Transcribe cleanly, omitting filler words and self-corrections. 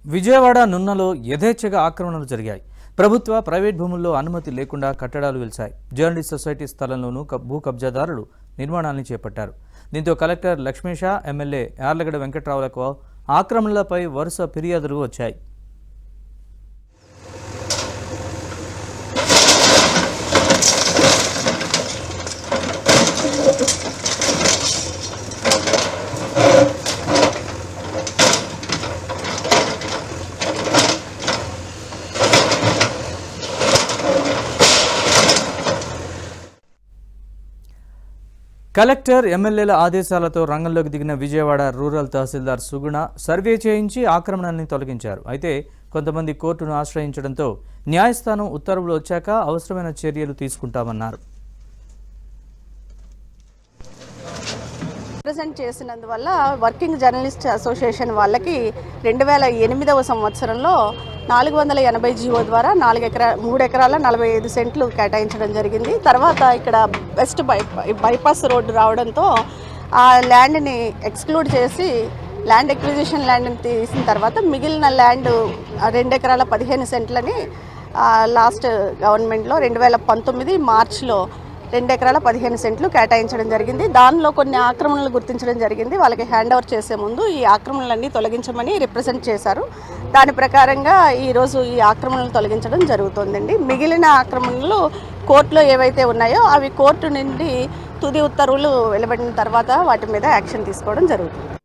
విజయవాడ నున్నలో యథేచ్ఛగా ఆక్రమణలు జరిగాయి. ప్రభుత్వ, ప్రైవేట్ భూముల్లో అనుమతి లేకుండా కట్టడాలు వెలిశాయి. జర్నలిస్ట్ సొసైటీ స్థలంలోనూ భూ కబ్జాదారులు నిర్మాణాలను చేపట్టారు. దీంతో కలెక్టర్ లక్ష్మీష, ఎమ్మెల్యే యార్లగడ్డ వెంకట్రావులకు ఆక్రమణలపై వరుస ఫిర్యాదులు వచ్చాయి. కలెక్టర్, ఎమ్మెల్యేల ఆదేశాలతో రంగంలోకి దిగిన విజయవాడ రూరల్ తహసీల్దార్ సుగుణ సర్వే చేయించి ఆక్రమణల్ని తొలగించారు. అయితే కొంతమంది కోర్టును ఆశ్రయించడంతో న్యాయస్థానం ఉత్తర్వులు వచ్చాక అవసరమైన చర్యలు తీసుకుంటామన్నారు. రిప్రజెంట్ చేసినందువల్ల వర్కింగ్ జర్నలిస్ట్ అసోసియేషన్ వాళ్ళకి 2008వ సంవత్సరంలో 480 జీవో ద్వారా 3 ఎకరాల 45 సెంట్లు కేటాయించడం జరిగింది. తర్వాత ఇక్కడ వెస్ట్ బైపాస్ రోడ్డు రావడంతో ఆ ల్యాండ్ని ఎక్స్క్లూడ్ చేసి ల్యాండ్ ఎక్విజిషన్ ల్యాండ్ని తీసిన తర్వాత మిగిలిన ల్యాండ్ 2 ఎకరాల 15 సెంట్లని లాస్ట్ గవర్నమెంట్లో 2019 మార్చిలో 2 ఎకరాల 15 సెంట్లు కేటాయించడం జరిగింది. దానిలో కొన్ని ఆక్రమణలు గుర్తించడం జరిగింది. వాళ్ళకి హ్యాండ్ ఓవర్ చేసే ముందు ఈ ఆక్రమణలన్నీ తొలగించమని రిప్రజెంట్ చేశారు. దాని ప్రకారంగా ఈరోజు ఈ ఆక్రమణలు తొలగించడం జరుగుతుందండి. మిగిలిన ఆక్రమణలు కోర్టులో ఏవైతే ఉన్నాయో అవి కోర్టు నుండి తుది ఉత్తర్వులు వెలువడిన తర్వాత వాటి మీద యాక్షన్ తీసుకోవడం జరుగుతుంది.